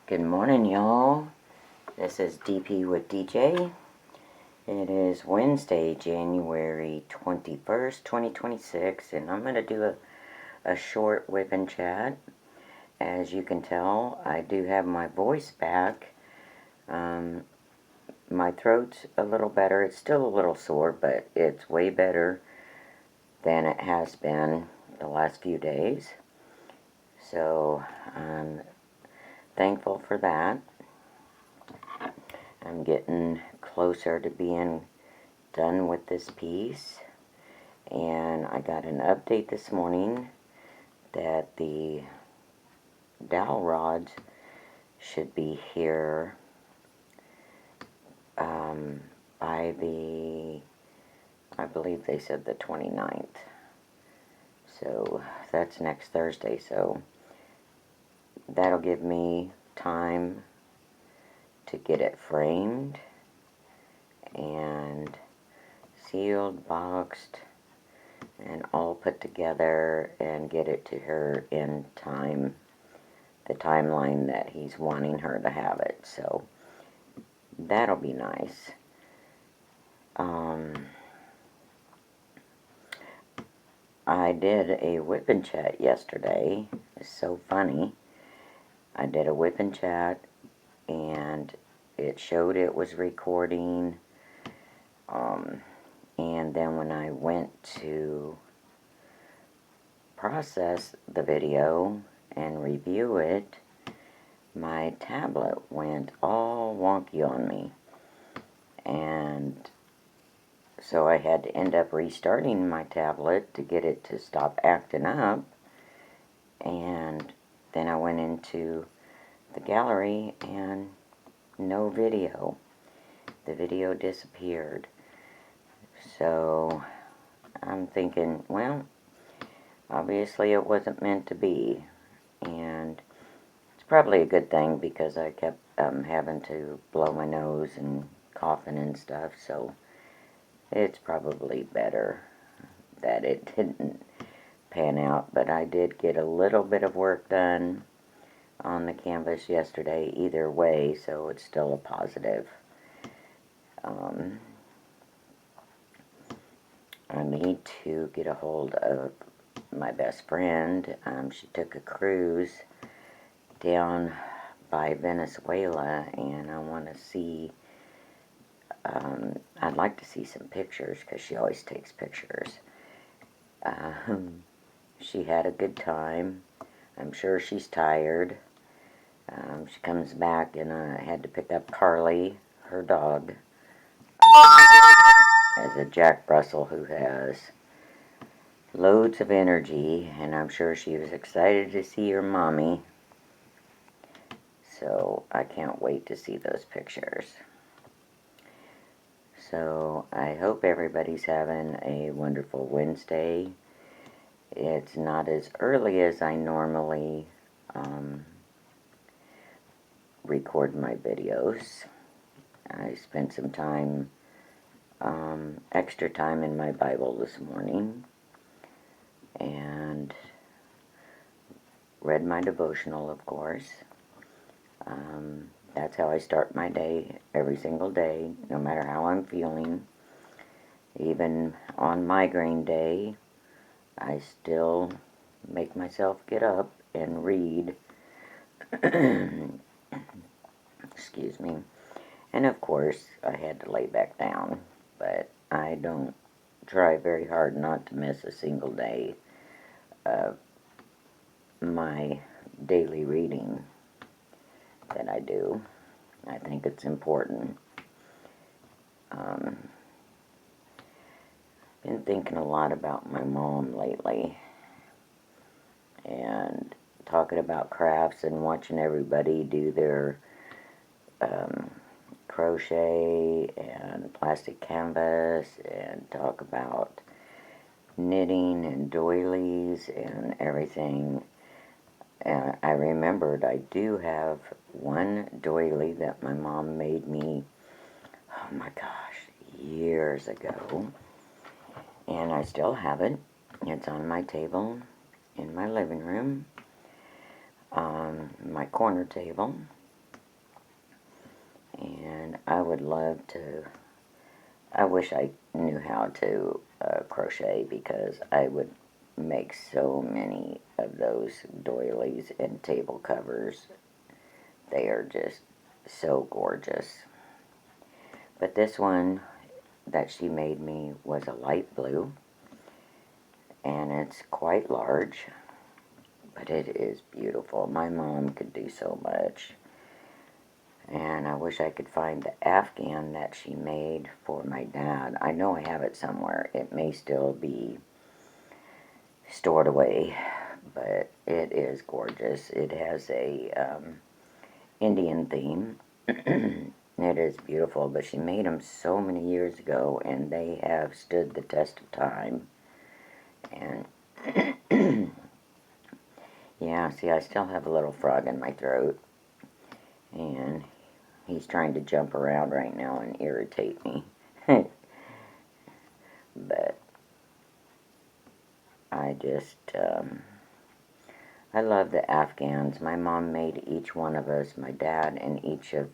Good morning, y'all. This is DP with DJ. It is Wednesday, January 21st, 2026, and I'm going to do a short WIP and Chat. As you can tell, I do have my voice back. My throat's a little better. It's still a little sore, but it's way better than it has been the last few days. So I'm thankful for that. I'm getting closer to being done with this piece, and I got an update this morning that the dowel rods should be here by I believe they said the 29th. So that's next Thursday, so that'll give me time to get it framed and sealed, boxed, and all put together and get it to her in time, the timeline that he's wanting her to have it. So that'll be nice. I did a WIP and Chat yesterday. It's so funny. I did a WIP and Chat, and it showed it was recording. And then when I went to process the video and review it, my tablet went all wonky on me. And so I had to end up restarting my tablet to get it to stop acting up. And then I went into the gallery and no video. The video disappeared. So I'm thinking, well, obviously it wasn't meant to be. And it's probably a good thing because I kept having to blow my nose and coughing and stuff. So it's probably better that it didn't pan out. But I did get a little bit of work done on the canvas yesterday either way, so it's still a positive. I need to get a hold of my best friend. She took a cruise down by Venezuela, and I want to see, I'd like to see some pictures because she always takes pictures. She had a good time. I'm sure she's tired. She comes back, and I had to pick up Carly, her dog, as a Jack Russell who has loads of energy, and I'm sure she was excited to see her mommy. So I can't wait to see those pictures. So I hope everybody's having a wonderful Wednesday. It's not as early as I normally record my videos. I spent some time, extra time in my Bible this morning, and read my devotional, of course. That's how I start my day every single day, no matter how I'm feeling. Even on migraine day, I still make myself get up and read. Excuse me. And of course, I had to lay back down, but I don't try very hard not to miss a single day of my daily reading that I do. I think it's important. Been thinking a lot about my mom lately, and talking about crafts and watching everybody do their crochet and plastic canvas, and talk about knitting and doilies and everything. I remembered I do have one doily that my mom made me, oh my gosh, years ago. And I still have it. It's on my table in my living room, my corner table. And I would love to, I wish I knew how to crochet, because I would make so many of those doilies and table covers. They are just so gorgeous. But this one that she made me was a light blue, and it's quite large, but it is beautiful. My mom could do so much. And I wish I could find the Afghan that she made for my dad. I know I have it somewhere. It may still be stored away, but it is gorgeous. It has a Indian theme. It is beautiful, but she made them so many years ago, and they have stood the test of time. And yeah, see, I still have a little frog in my throat, and he's trying to jump around right now and irritate me. But I just, I love the Afghans. My mom made each one of us, my dad and each of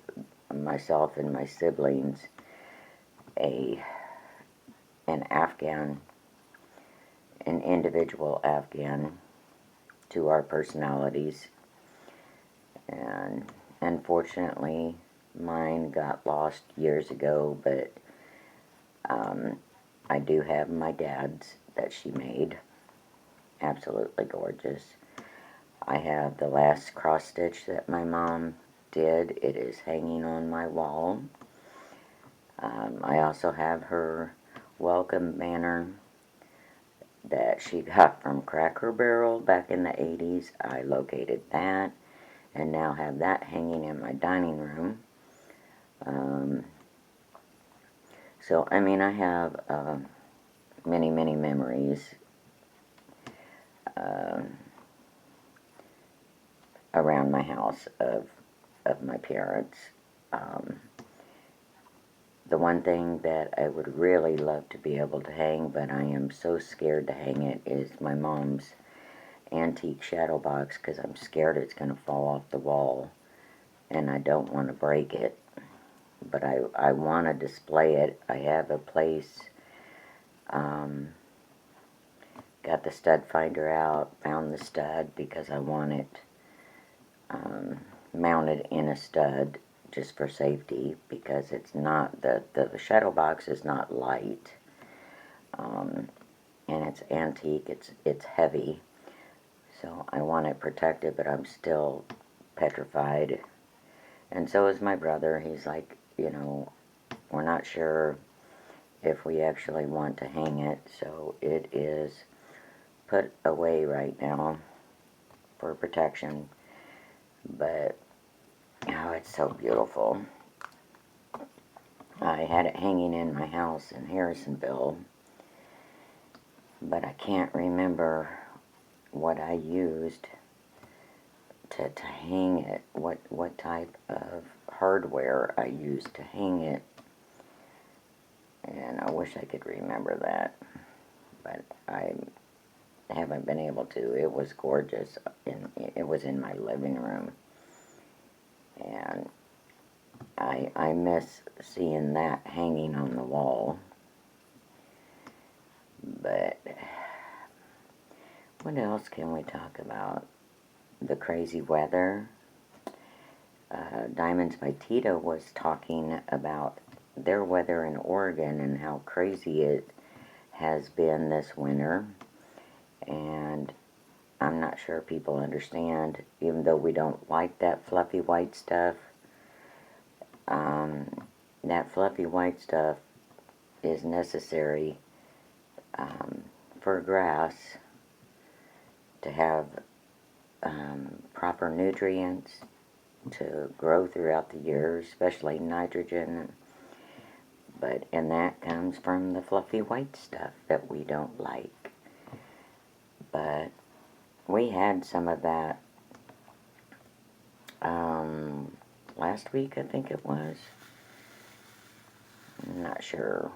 myself and my siblings, an Afghan, an individual Afghan to our personalities. And unfortunately, mine got lost years ago, but I do have my dad's that she made. Absolutely gorgeous. I have the last cross stitch that my mom did. It is hanging on my wall. I also have her welcome banner that she got from Cracker Barrel back in the 80s. I located that and now have that hanging in my dining room. So, I mean, I have many, many memories around my house of my parents. The one thing that I would really love to be able to hang, but I am so scared to hang it, is my mom's antique shadow box, because I'm scared it's going to fall off the wall, and I don't want to break it. But I want to display it. I have a place, got the stud finder out, found the stud, because I want it mounted in a stud just for safety, because it's not, the shadow box is not light, and it's antique, it's heavy, so I want it protected, but I'm still petrified. And so is my brother. He's like, you know, we're not sure if we actually want to hang it, so it is put away right now for protection. But oh, it's so beautiful. I had it hanging in my house in Harrisonville, but I can't remember what I used to hang it, what type of hardware I used to hang it, and I wish I could remember that, but I haven't been able to. It was gorgeous. It was in my living room, and I miss seeing that hanging on the wall. But what else can we talk about? The crazy weather. Diamonds by Tito was talking about their weather in Oregon and how crazy it has been this winter. And I'm not sure people understand, even though we don't like that fluffy white stuff. That fluffy white stuff is necessary for grass to have proper nutrients to grow throughout the year, especially nitrogen. And that comes from the fluffy white stuff that we don't like. But we had some of that last week, I think it was. I'm not sure.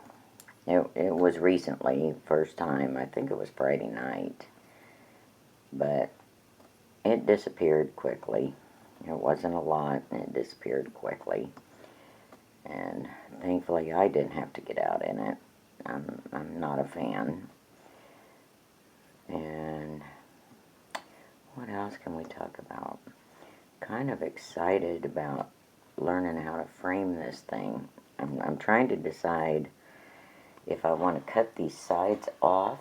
It was recently, first time. I think it was Friday night. But it disappeared quickly. It wasn't a lot, and it disappeared quickly. And thankfully I didn't have to get out in it. I'm not a fan. And what else can we talk about? Kind of excited about learning how to frame this thing. I'm trying to decide if I want to cut these sides off,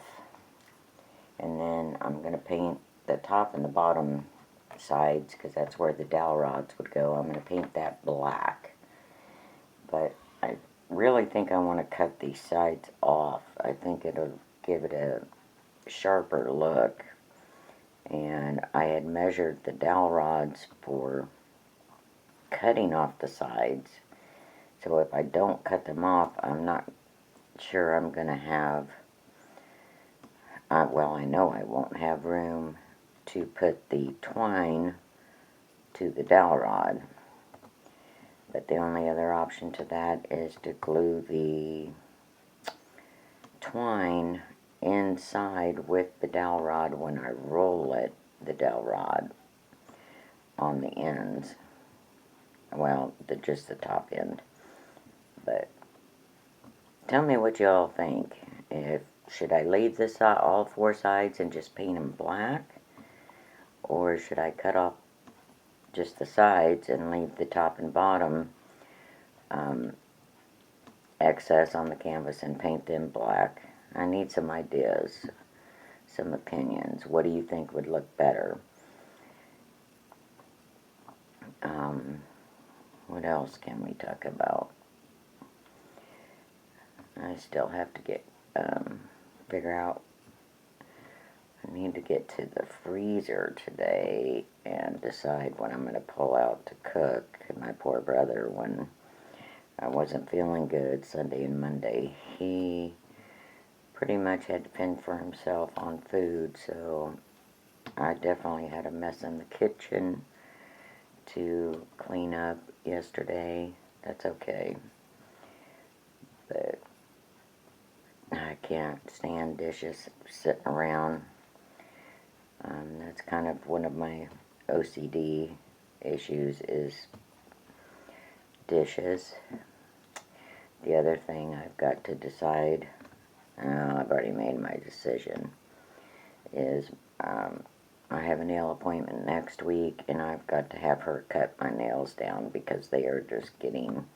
and then I'm going to paint the top and the bottom sides, because that's where the dowel rods would go. I'm going to paint that black. But I really think I want to cut these sides off. I think it'll give it a sharper look. And I had measured the dowel rods for cutting off the sides. So if I don't cut them off, I'm not sure I'm going to have, well, I know I won't have room to put the twine to the dowel rod. But the only other option to that is to glue the twine inside with the dowel rod when I roll it, the dowel rod, on the ends. Well, just the top end. But tell me what y'all think. Should I leave this all four sides and just paint them black? Or should I cut off just the sides and leave the top and bottom excess on the canvas and paint them black? I need some ideas, some opinions. What do you think would look better? What else can we talk about? I still have to get, figure out, I need to get to the freezer today and decide when I'm going to pull out to cook. My poor brother, when I wasn't feeling good Sunday and Monday, he pretty much had to fend for himself on food, so I definitely had a mess in the kitchen to clean up yesterday. That's okay. But I can't stand dishes sitting around. That's kind of one of my OCD issues, is dishes. The other thing I've got to decide, I've already made my decision, is I have a nail appointment next week, and I've got to have her cut my nails down because they are just getting...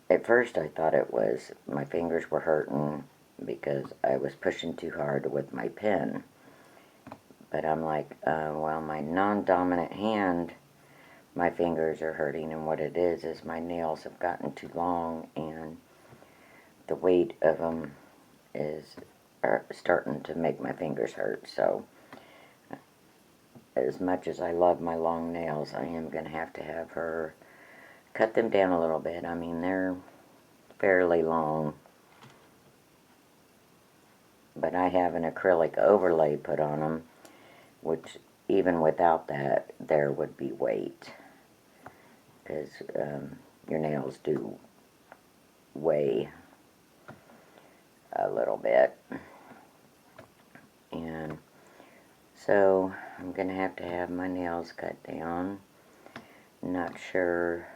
At first I thought it was my fingers were hurting because I was pushing too hard with my pen. But I'm like, well, my non-dominant hand, my fingers are hurting, and what it is my nails have gotten too long, and the weight of them are starting to make my fingers hurt. So as much as I love my long nails, I am going to have her cut them down a little bit. I mean, they're fairly long, but I have an acrylic overlay put on them, which even without that, there would be weight, because your nails do weigh a little bit. And so I'm going to have my nails cut down. Not sure.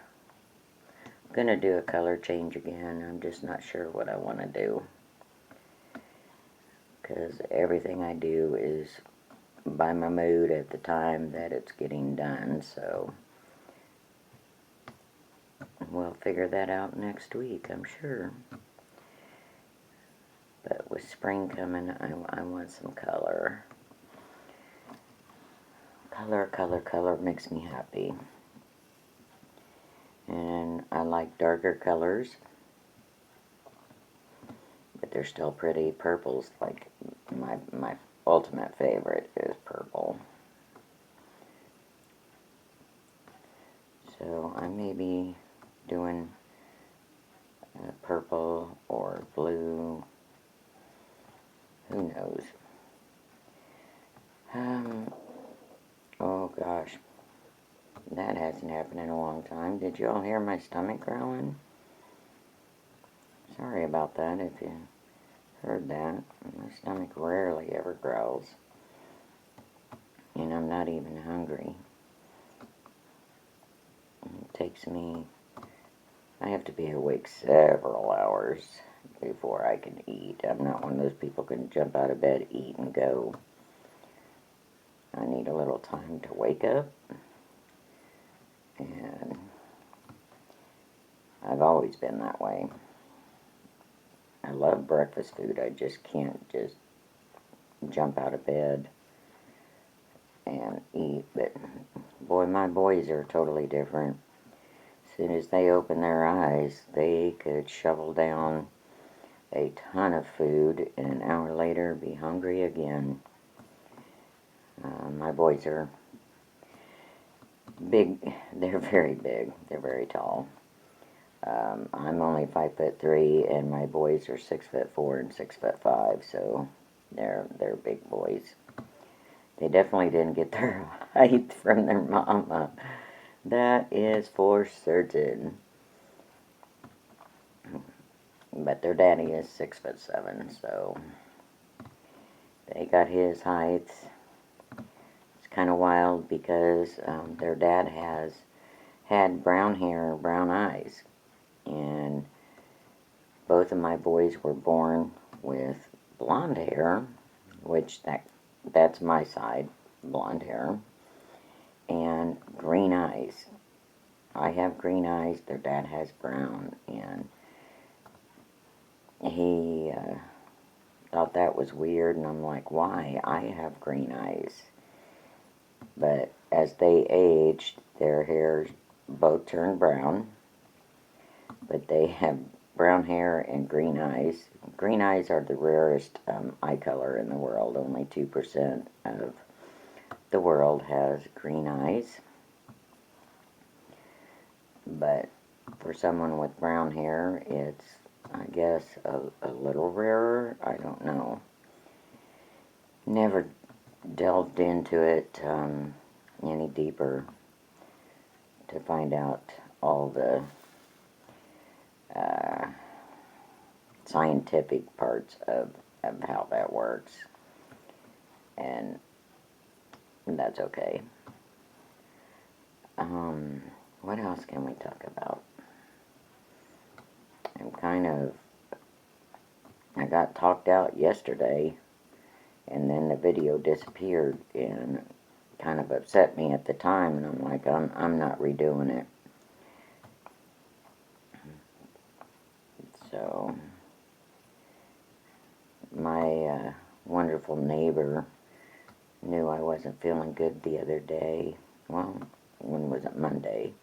I'm going to do a color change again. I'm just not sure what I want to do, because everything I do is by my mood at the time that it's getting done. So we'll figure that out next week, I'm sure. But with spring coming, I want some color. Color makes me happy. And I like darker colors, but they're still pretty. Purple's like my ultimate favorite is purple. So I may be doing purple or blue. Who knows? Oh gosh. That hasn't happened in a long time. Did you all hear my stomach growling? Sorry about that if you heard that. My stomach rarely ever growls. And I'm not even hungry. It takes me I have to be awake several hours before I can eat. I'm not one of those people who can jump out of bed, eat, and go. I need a little time to wake up, and I've always been that way. I love breakfast food. I just can't just jump out of bed and eat. But boy, my boys are totally different. As soon as they open their eyes, they could shovel down a ton of food and an hour later be hungry again. My boys are big. They're very big. They're very tall. I'm only 5'3", and my boys are 6'4" and 6'5", so they're big boys. They definitely didn't get their height from their mama. That is for certain. But their daddy is 6'7", so they got his height. It's kind of wild because their dad has had brown hair, brown eyes, and both of my boys were born with blonde hair, which that's my side, blonde hair, and green eyes. I have green eyes, their dad has brown, and he thought that was weird, and I'm like, why? I have green eyes. But as they aged, their hairs both turned brown, but they have brown hair and green eyes. Green eyes are the rarest eye color in the world. Only 2% of the world has green eyes. But for someone with brown hair, it's, I guess, a little rarer. I don't know. Never delved into it any deeper to find out all the scientific parts of how that works. And that's okay. What else can we talk about? I got talked out yesterday, and then the video disappeared, and kind of upset me at the time, and I'm like, I'm not redoing it. So, my wonderful neighbor knew I wasn't feeling good the other day. Well, when was it? Monday.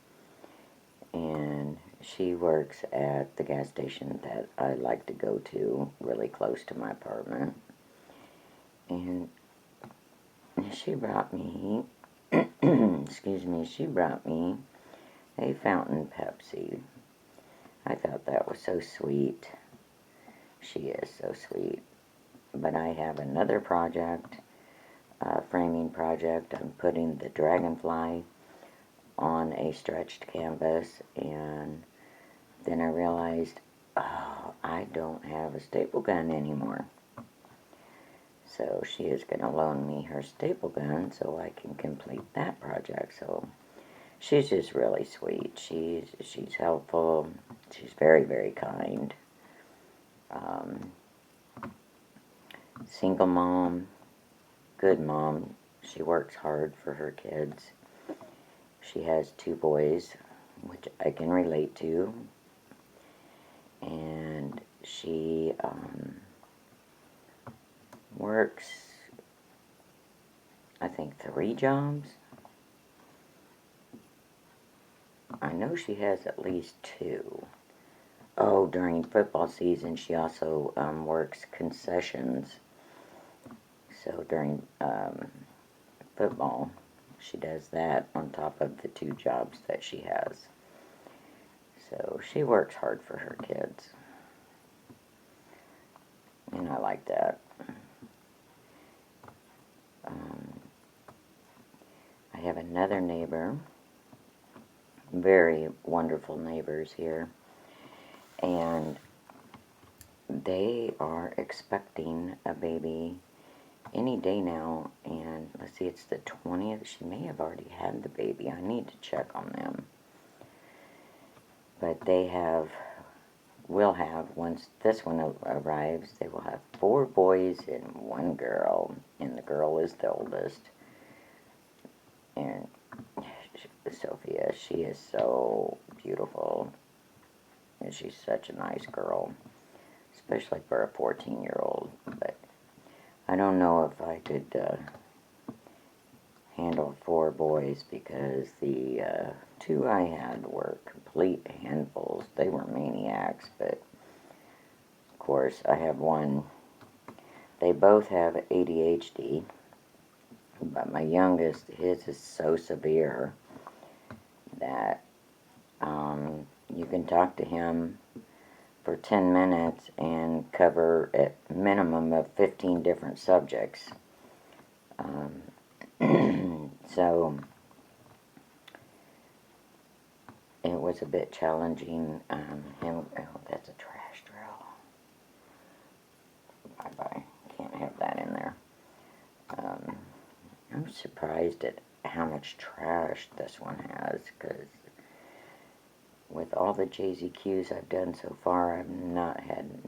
And she works at the gas station that I like to go to, really close to my apartment. And she brought me, excuse me, she brought me a fountain Pepsi. I thought that was so sweet. She is so sweet. But I have another project, framing project. I'm putting the dragonfly on a stretched canvas, and then I realized, oh, I don't have a staple gun anymore. So she is going to loan me her staple gun so I can complete that project. So she's just really sweet. She's helpful. She's very, very kind. Single mom, good mom. She works hard for her kids. She has 2 boys, which I can relate to. And she works, I think, 3 jobs. I know she has at least 2. Oh, during football season, she also works concessions. So during football, she does that on top of the 2 jobs that she has. So she works hard for her kids. And I like that. I have another neighbor. Very wonderful neighbors here. And they are expecting a baby any day now. And let's see, it's the 20th. She may have already had the baby. I need to check on them. But they will have, once this one arrives, they will have 4 boys and 1 girl, and the girl is the oldest. And Sophia, she is so beautiful, and she's such a nice girl, especially for a 14-year-old. But I don't know if I could handle 4 boys, because the 2 I had were complete handfuls. They were maniacs, but of course I have one. They both have ADHD, but my youngest, his is so severe that you can talk to him for 10 minutes and cover at minimum of 15 different subjects. So it was a bit challenging. Oh, that's a trash drill. Bye-bye. Can't have that in there. I'm surprised at how much trash this one has, because with all the JZQs I've done so far, I've not had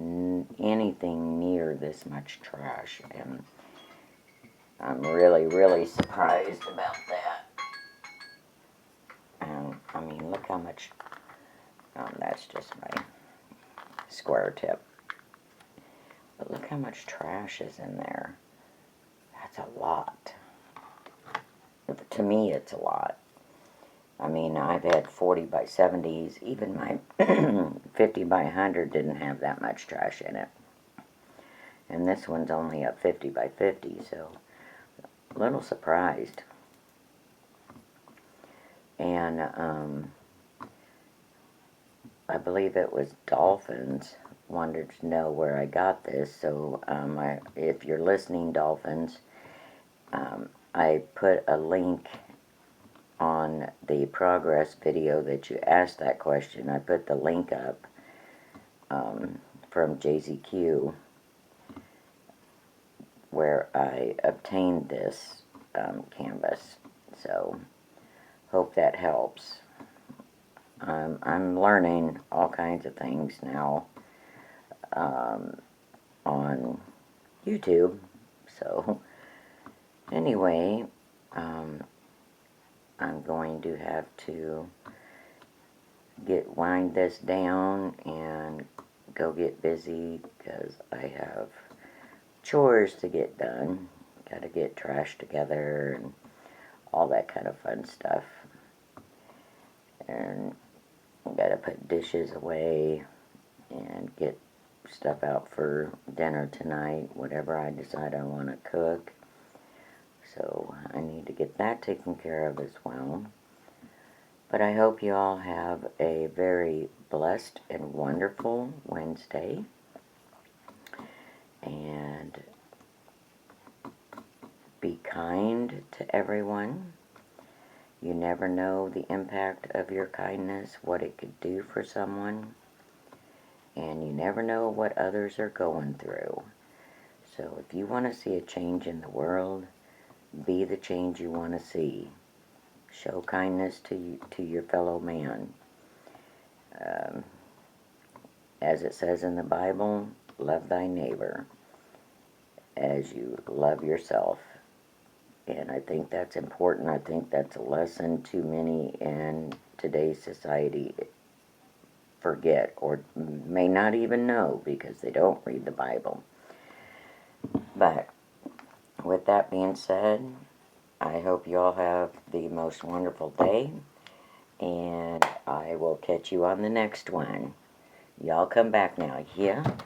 anything near this much trash, and I'm really, really surprised about that. I mean, look how much, that's just my square tip, but look how much trash is in there. That's a lot. To me, it's a lot. I mean, I've had 40 by 70s. Even my 50 by 100 didn't have that much trash in it. And this one's only a 50 by 50, so a little surprised. And I believe it was Dolphins wanted to know where I got this. So if you're listening, Dolphins, I put a link on the progress video that you asked that question. I put the link up from JZQ where I obtained this canvas. So hope that helps. I'm learning all kinds of things now on YouTube. So anyway, I'm going to have to wind this down and go get busy, because I have chores to get done. Gotta get trash together and all that kind of fun stuff. And gotta put dishes away and get stuff out for dinner tonight, whatever I decide I want to cook. So I need to get that taken care of as well. But I hope you all have a very blessed and wonderful Wednesday. And be kind to everyone. You never know the impact of your kindness, what it could do for someone. And you never know what others are going through. So if you want to see a change in the world, be the change you want to see. Show kindness to your fellow man. As it says in the Bible, love thy neighbor as you love yourself. And I think that's important. I think that's a lesson too many in today's society forget, or may not even know, because they don't read the Bible. But with that being said, I hope you all have the most wonderful day, and I will catch you on the next one. Y'all come back now, yeah?